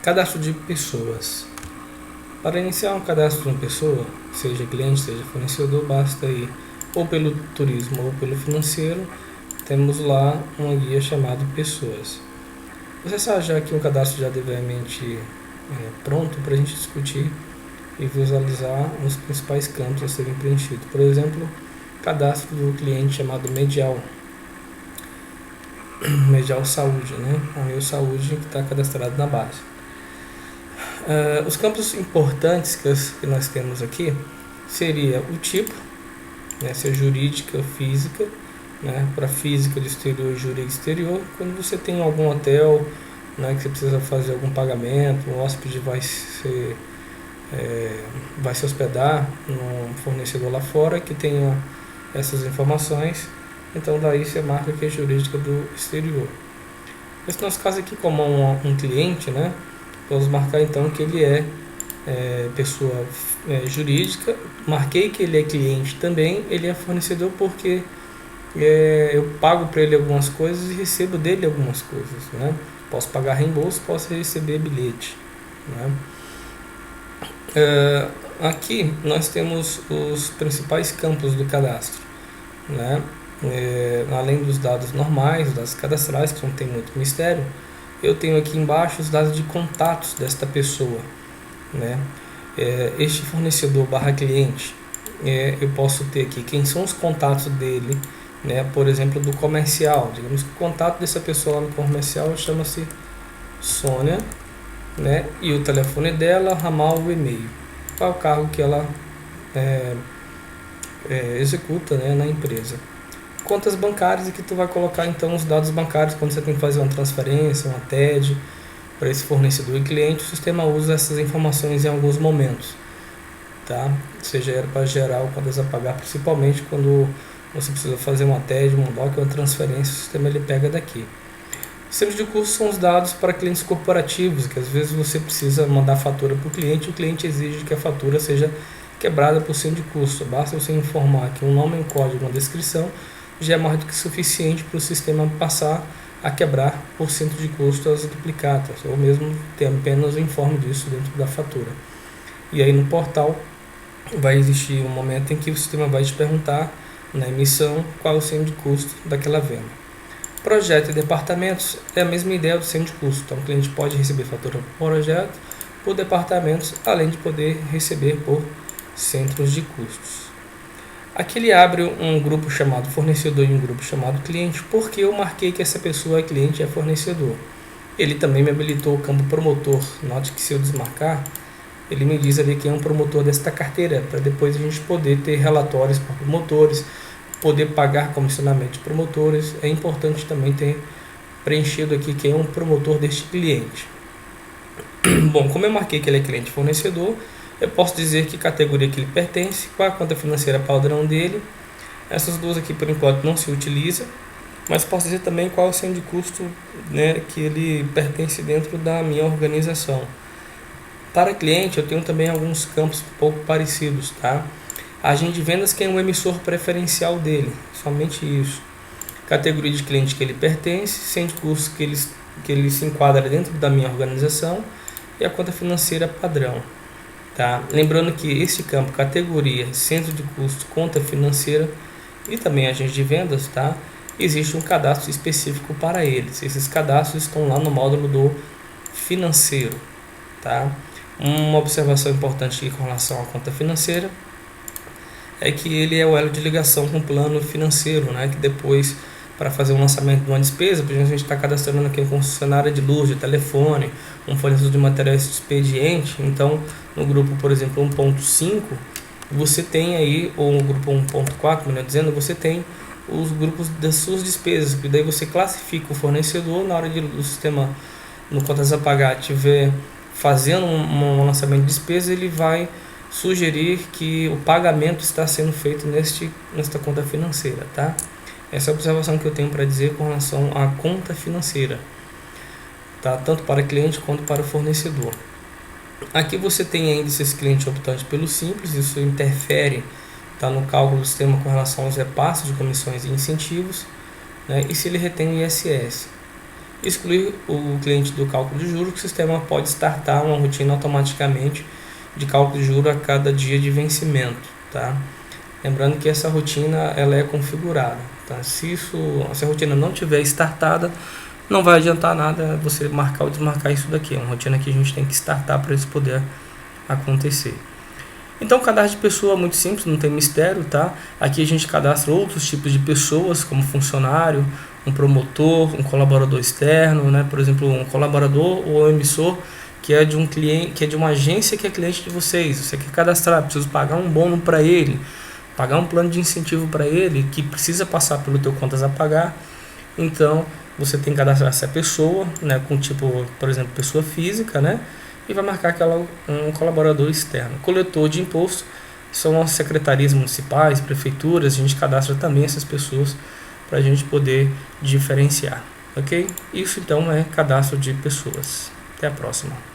Cadastro de pessoas. Para iniciar um cadastro de uma pessoa, seja cliente, seja fornecedor, basta ir ou pelo turismo ou pelo financeiro. Temos lá uma guia chamada Pessoas. Você sabe já que um cadastro já devidamente pronto para a gente discutir e visualizar os principais campos a serem preenchidos. Por exemplo, cadastro do cliente chamado Medial Saúde, né? O meu Saúde que está cadastrado na base. Os campos importantes que nós temos aqui seria o tipo, né, se é jurídica ou física, né, para física de exterior e jurídica exterior. Quando você tem algum hotel, né, que você precisa fazer algum pagamento, o hóspede vai se hospedar num fornecedor lá fora que tenha essas informações, então daí você marca que é jurídica do exterior. Nesse nosso caso aqui, como um cliente, né, vamos marcar então que ele é pessoa jurídica. Marquei que ele é cliente também, ele é fornecedor porque eu pago para ele algumas coisas e recebo dele algumas coisas, né? Posso pagar reembolso, posso receber bilhete, né? Aqui nós temos os principais campos do cadastro, né? Além dos dados normais, os dados cadastrais, que não tem muito mistério, eu tenho aqui embaixo os dados de contatos desta pessoa, né? Este fornecedor barra cliente, eu posso ter aqui quem são os contatos dele, né? Por exemplo, do comercial. Digamos que o contato dessa pessoa no comercial chama-se Sônia, né? E o telefone dela, ramal, o e-mail. Qual é o cargo que ela executa, né, na empresa. Contas bancárias, e que tu vai colocar então os dados bancários quando você tem que fazer uma transferência, uma TED para esse fornecedor e cliente. O sistema usa essas informações em alguns momentos, tá? Seja para gerar ou contas a pagar, principalmente quando você precisa fazer uma TED, um DOC, uma transferência, o sistema ele pega daqui. Os termos de custo são os dados para clientes corporativos, que às vezes você precisa mandar fatura para o cliente exige que a fatura seja quebrada por cento de custo. Basta você informar que um nome, um código, uma descrição já é mais do que suficiente para o sistema passar a quebrar por cento de custo as duplicatas, ou mesmo ter apenas o informe disso dentro da fatura. E aí no portal vai existir um momento em que o sistema vai te perguntar na emissão qual é o cento de custo daquela venda. Projeto e departamentos é a mesma ideia do cento de custo. Então o cliente pode receber fatura por projeto, por departamentos, além de poder receber por centros de custos. Aqui ele abre um grupo chamado fornecedor e um grupo chamado cliente, porque eu marquei que essa pessoa é cliente e é fornecedor. Ele também me habilitou o campo promotor. Note que se eu desmarcar, ele me diz ali quem é um promotor desta carteira, para depois a gente poder ter relatórios para promotores, poder pagar comissionamento de promotores. É importante também ter preenchido aqui quem é um promotor deste cliente. Bom, como eu marquei que ele é cliente fornecedor, eu posso dizer que categoria que ele pertence, qual a conta financeira padrão dele. Essas duas aqui por enquanto não se utiliza, mas posso dizer também qual é o centro de custo, né, que ele pertence dentro da minha organização. Para cliente eu tenho também alguns campos um pouco parecidos, tá? Agente de vendas, que é um emissor preferencial dele, somente isso. Categoria de cliente que ele pertence, centro de custo que ele se enquadra dentro da minha organização e a conta financeira padrão. Tá? Lembrando que esse campo, categoria, centro de custo, conta financeira e também agente de vendas, tá? Existe um cadastro específico para eles. Esses cadastros estão lá no módulo do financeiro. Tá? Uma observação importante aqui com relação à conta financeira é que ele é o elo de ligação com o plano financeiro, né? Que depois, para fazer o lançamento de uma despesa, por exemplo, a gente está cadastrando aqui uma concessionária de luz, de telefone, um fornecedor de materiais de expediente. Então, no grupo, por exemplo, 1.5, você tem aí, ou no grupo 1.4, melhor dizendo, você tem os grupos das suas despesas, que daí você classifica o fornecedor na hora do sistema, no contas a pagar, estiver fazendo um lançamento de despesa, ele vai sugerir que o pagamento está sendo feito nesta conta financeira, tá? Essa é a observação que eu tenho para dizer com relação à conta financeira, tá? Tanto para cliente quanto para o fornecedor. Aqui você tem ainda esses clientes optantes pelo simples, isso interfere, tá, no cálculo do sistema com relação aos repasses de comissões e incentivos, né? E se ele retém o ISS. excluir o cliente do cálculo de juros, que o sistema pode startar uma rotina automaticamente de cálculo de juros a cada dia de vencimento, tá? Lembrando que essa rotina ela é configurada, tá? Se a rotina não tiver startada, não vai adiantar nada você marcar ou desmarcar isso daqui. É uma rotina que a gente tem que startar para isso poder acontecer. Então, o cadastro de pessoa é muito simples, não tem mistério, tá? Aqui a gente cadastra outros tipos de pessoas, como funcionário, um promotor, um colaborador externo, né? Por exemplo, um colaborador ou emissor que é de um cliente, que é de uma agência que é cliente de vocês. Você quer cadastrar, precisa pagar um bônus para ele, pagar um plano de incentivo para ele, que precisa passar pelo teu contas a pagar. Então, você tem que cadastrar essa pessoa, né? Com tipo, por exemplo, pessoa física, né? E vai marcar que ela é um colaborador externo. Coletor de imposto são as secretarias municipais, prefeituras, a gente cadastra também essas pessoas para a gente poder diferenciar, ok? Isso então é cadastro de pessoas. Até a próxima.